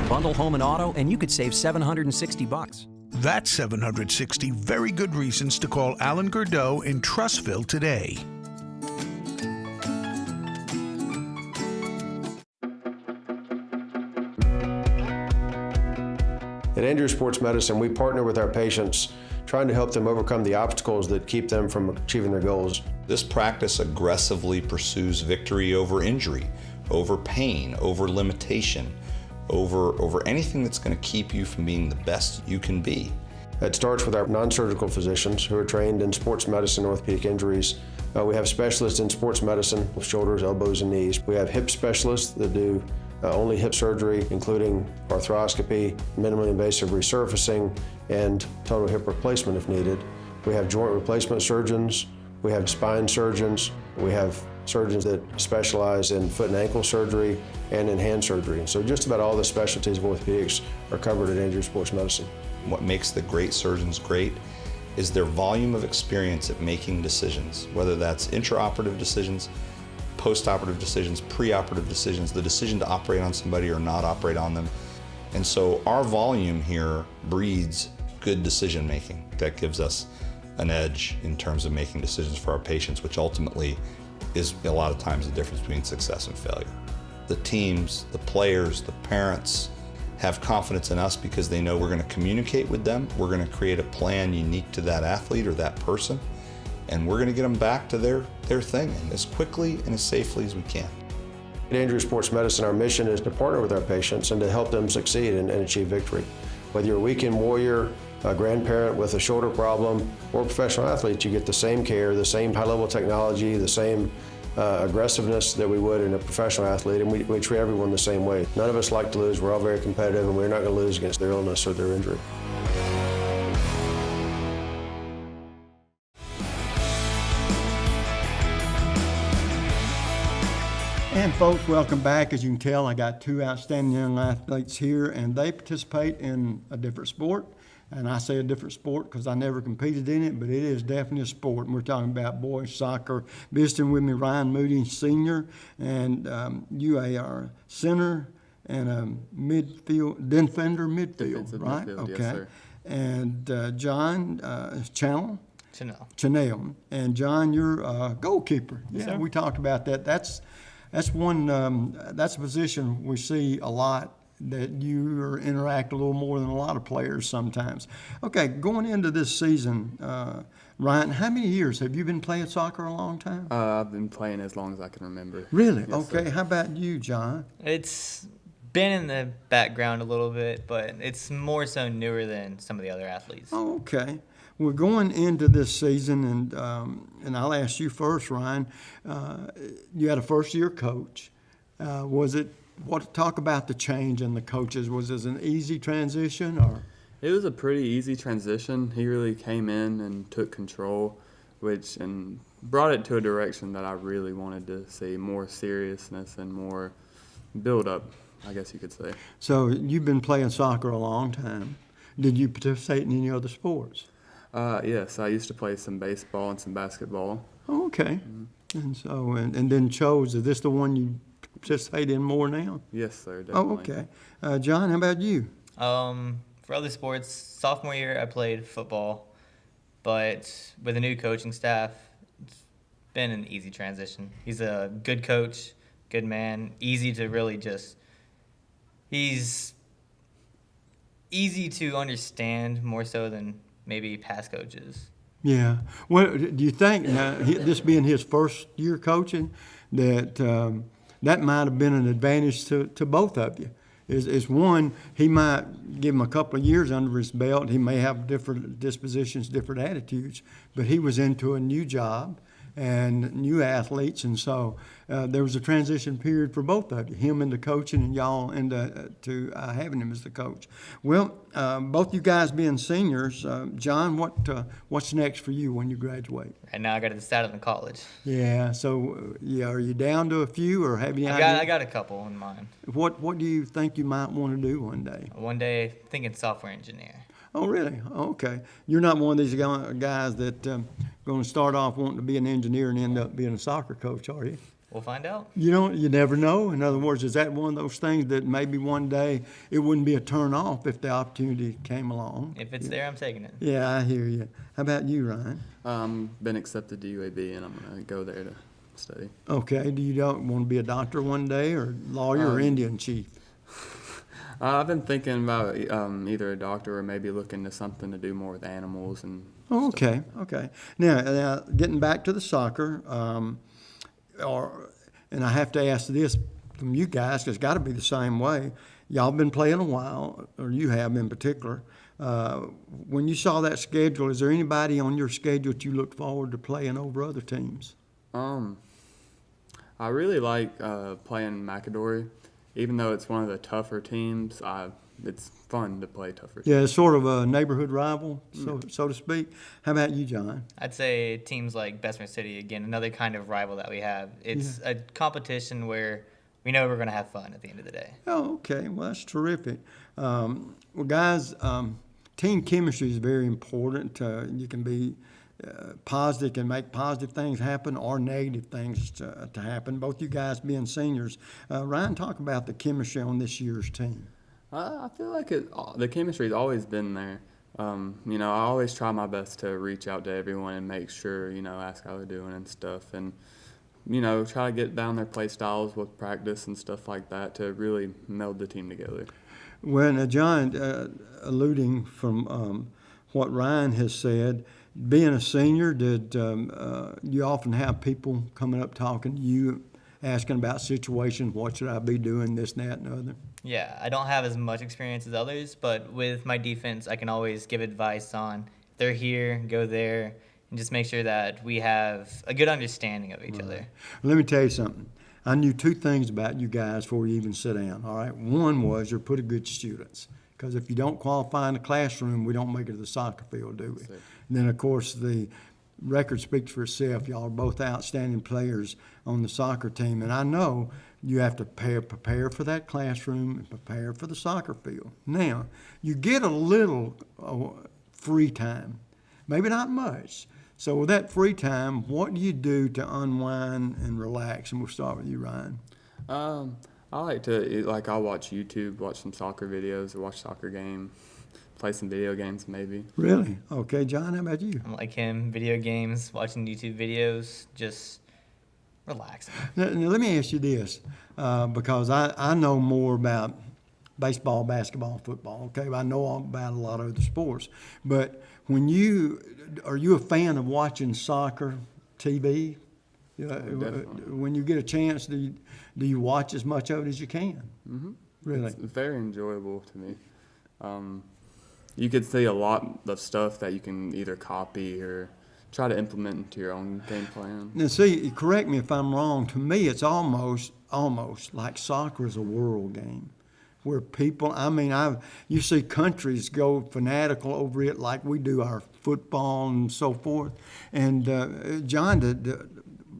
Speaker 12: Bundle home and auto, and you could save $760.
Speaker 13: That's 760 very good reasons to call Alan Gurdeau in Trussville today.
Speaker 6: At Andrew Sports Medicine, we partner with our patients, trying to help them overcome the obstacles that keep them from achieving their goals.
Speaker 7: This practice aggressively pursues victory over injury, over pain, over limitation, over anything that's going to keep you from being the best you can be.
Speaker 6: It starts with our non-surgical physicians who are trained in sports medicine, orthopedic injuries. We have specialists in sports medicine, shoulders, elbows, and knees. We have hip specialists that do only hip surgery, including arthroscopy, minimally invasive resurfacing, and total hip replacement if needed. We have joint replacement surgeons. We have spine surgeons. We have surgeons that specialize in foot and ankle surgery and in hand surgery. So just about all the specialties of orthopedics are covered at Andrew Sports Medicine.
Speaker 7: What makes the great surgeons great is their volume of experience at making decisions, whether that's intraoperative decisions, postoperative decisions, preoperative decisions, the decision to operate on somebody or not operate on them. And so our volume here breeds good decision making. That gives us an edge in terms of making decisions for our patients, which ultimately is a lot of times the difference between success and failure. the teams, the players, the parents have confidence in us because they know we're going to communicate with them. We're going to create a plan unique to that athlete or that person, and we're going to get them back to their thing and as quickly and as safely as we can.
Speaker 6: At Andrews Sports Medicine, our mission is to partner with our patients and to help them succeed and achieve victory. Whether you're a weekend warrior, a grandparent with a shoulder problem, or a professional athlete, you get the same care, the same high-level technology, the same aggressiveness that we would in a professional athlete, and we treat everyone the same way. None of us like to lose. We're all very competitive, and we're not going to lose against their illness or their injury.
Speaker 2: And folks, welcome back. As you can tell, I got two outstanding young athletes here, and they participate in a different sport. And I say a different sport because I never competed in it, but it is definitely a sport. And we're talking about boys soccer. Visiting with me, Ryan Moody, senior, and you are center and a defender midfield, right?
Speaker 14: Midfield,
Speaker 2: okay.
Speaker 14: Yes, sir.
Speaker 2: And John Chanel. And John, you're a goalkeeper.
Speaker 9: Yes,
Speaker 2: Yeah,
Speaker 9: sir.
Speaker 2: we talked about that. That's a position we see a lot, that you interact a little more than a lot of players sometimes. Okay, going into this season, Ryan, how many years have you been playing soccer? A long time?
Speaker 14: I've been playing as long as I can remember.
Speaker 2: Really?
Speaker 14: Yes,
Speaker 2: Okay.
Speaker 14: sir.
Speaker 2: How about you, John?
Speaker 9: It's been in the background a little bit, but it's more so newer than some of the other athletes.
Speaker 2: Oh, okay. We're going into this season, and I'll ask you first, Ryan. You had a first-year coach. Talk about the change in the coaches. Was this an easy transition, or?
Speaker 14: It was a pretty easy transition. He really came in and took control, and brought it to a direction that I really wanted to see, more seriousness and more build-up, I guess you could say.
Speaker 2: So you've been playing soccer a long time. Did you participate in any other sports?
Speaker 14: Yes, I used to play some baseball and some basketball.
Speaker 2: Oh, okay. And so, and then chose, is this the one you participate in more now?
Speaker 14: Yes, sir, definitely.
Speaker 2: Oh, okay. John, how about you?
Speaker 9: For other sports, sophomore year I played football, but with a new coaching staff, it's been an easy transition. He's a good coach, good man, easy to really he's easy to understand more so than maybe past coaches.
Speaker 2: Yeah. Well, do you think, this being his first year coaching, that that might have been an advantage to both of you? Is one, he might give him a couple of years under his belt. He may have different dispositions, different attitudes, but he was into a new job and new athletes, and so there was a transition period for both of you, him into coaching and y'all into having him as the coach. Well, both you guys being seniors, John, what's next for you when you graduate?
Speaker 9: Right now I got to decide on the college.
Speaker 2: Yeah. So, are you down to a few, or have you?
Speaker 9: I got a couple in mind.
Speaker 2: What do you think you might want to do one day?
Speaker 9: One day, thinking software engineer.
Speaker 2: Oh, really? Okay. You're not one of these guys that going to start off wanting to be an engineer and end up being a soccer coach, are you?
Speaker 9: We'll find out.
Speaker 2: You never know. In other words, is that one of those things that maybe one day it wouldn't be a turn off if the opportunity came along?
Speaker 9: If it's there, I'm taking it.
Speaker 2: Yeah, I hear you. How about you, Ryan?
Speaker 14: Been accepted to UAB, and I'm going to go there to study.
Speaker 2: Okay. Do you want to be a doctor one day, or lawyer, or Indian chief?
Speaker 14: I've been thinking about either a doctor or maybe looking to something to do more with animals and.
Speaker 2: Oh, okay, okay. Now, getting back to the soccer, and I have to ask this from you guys, because it's got to be the same way. Y'all been playing a while, or you have in particular. When you saw that schedule, is there anybody on your schedule that you look forward to playing over other teams?
Speaker 14: I really like playing McAdory. Even though it's one of the tougher teams, it's fun to play tougher teams.
Speaker 2: Yeah, it's sort of a neighborhood rival, so to speak. How about you, John?
Speaker 9: I'd say teams like Bessemer City, again, another kind of rival that we have. It's a competition where we know we're going to have fun at the end of the day.
Speaker 2: Oh, okay. Well, that's terrific. Well, guys, team chemistry is very important. You can be positive, can make positive things happen or negative things to happen. Both you guys being seniors. Ryan, talk about the chemistry on this year's team.
Speaker 14: I feel like the chemistry's always been there. I always try my best to reach out to everyone and make sure, ask how they're doing and stuff. And
Speaker 18: try to get down their play styles with practice and stuff like that to really meld the team together.
Speaker 2: Well, now, John, alluding from what Ryan has said, being a senior, did you often have people coming up talking to you, asking about situations, what should I be doing, this, that, and the other?
Speaker 9: Yeah, I don't have as much experience as others, but with my defense, I can always give advice on if they're here, go there, and just make sure that we have a good understanding of each other.
Speaker 2: Let me tell you something. I knew two things about you guys before you even sit down, all right? One was you're pretty good students, because if you don't qualify in the classroom, we don't make it to the soccer field, do we? And then, of course, the record speaks for itself. Y'all are both outstanding players on the soccer team, and I know you have to prepare for that classroom and prepare for the soccer field. Now, you get a little free time, maybe not much. So with that free time, what do you do to unwind and relax? And we'll start with you, Ryan.
Speaker 18: I like to, I'll watch YouTube, watch some soccer videos, or watch soccer game, play some video games maybe.
Speaker 2: Really? Okay, John, how about you?
Speaker 9: I'm like him, video games, watching YouTube videos, just relaxing.
Speaker 2: Now, let me ask you this, because I know more about baseball, basketball, football, okay? I know all about a lot of other sports. But are you a fan of watching soccer TV? When you get a chance, do you watch as much of it as you can?
Speaker 18: Mm-hmm.
Speaker 2: Really?
Speaker 18: It's very enjoyable to me. You could see a lot of stuff that you can either copy or try to implement into your own game plan.
Speaker 2: Now, see, correct me if I'm wrong. To me, it's almost like soccer is a world game, where people, you see countries go fanatical over it like we do our football and so forth. And John,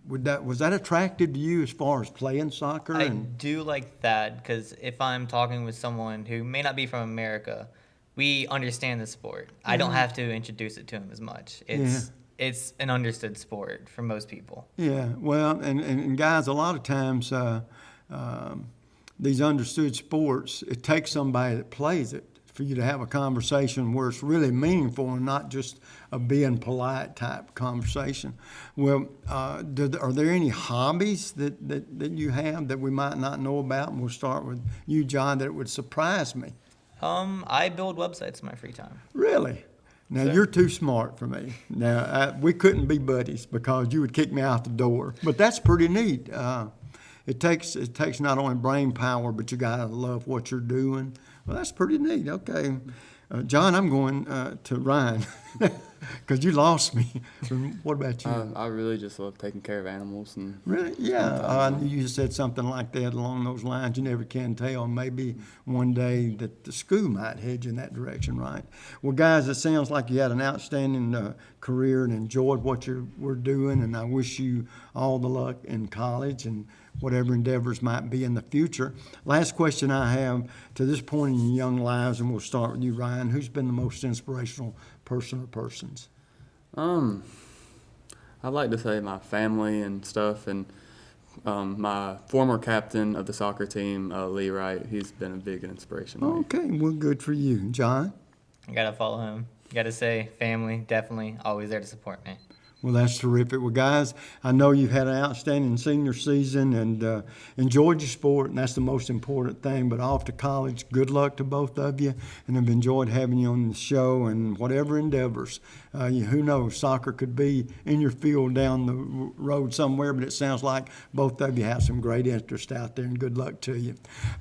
Speaker 2: was that attractive to you as far as playing soccer?
Speaker 9: I do like that, because if I'm talking with someone who may not be from America, we understand the sport. I don't have to introduce it to them as much. It's an understood sport for most people.
Speaker 2: Yeah, well, and guys, a lot of times these understood sports, it takes somebody that plays it for you to have a conversation where it's really meaningful and not just a being polite type conversation. Well, are there any hobbies that you have that we might not know about? And we'll start with you, John, that it would surprise me.
Speaker 9: I build websites in my free time.
Speaker 2: Really? Now, you're too smart for me. Now, we couldn't be buddies because you would kick me out the door. But that's pretty neat. It takes not only brain power, but you got to love what you're doing. Well, that's pretty neat. Okay. John, I'm going to Ryan because you lost me. What about you?
Speaker 18: I really just love taking care of animals. And
Speaker 2: really? Yeah. You said something like that along those lines. You never can tell. Maybe one day that the school might head you in that direction, right? Well, guys, it sounds like you had an outstanding career and enjoyed what you were doing, and I wish you all the luck in college and whatever endeavors might be in the future. Last question I have to this point in your young lives, and we'll start with you, Ryan. Who's been the most inspirational person or persons?
Speaker 18: I'd like to say my family and stuff, and my former captain of the soccer team, Lee Wright. He's been a big inspiration to me.
Speaker 2: Okay, well, good for you. John?
Speaker 9: I got to follow him. Got to say family, definitely always there to support me.
Speaker 2: Well, that's terrific. Well, guys, I know you've had an outstanding senior season and enjoyed your sport, and that's the most important thing. But off to college, good luck to both of you, and I've enjoyed having you on the show and whatever endeavors. Who knows, soccer could be in your field down the road somewhere, but it sounds like both of you have some great interest out there, and good luck to you.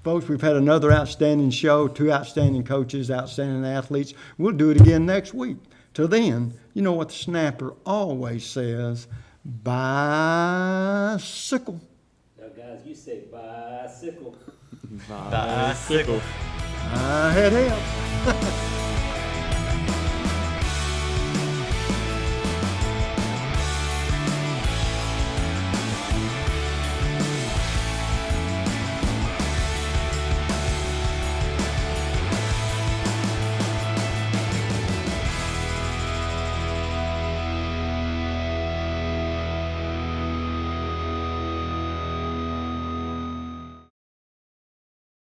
Speaker 2: Folks, we've had another outstanding show, 2 outstanding coaches, outstanding athletes. We'll do it again next week. Till then, you know what the snapper always says, bicycle.
Speaker 1: Now, guys, you say bicycle.
Speaker 18: Bicycle.
Speaker 2: Head help.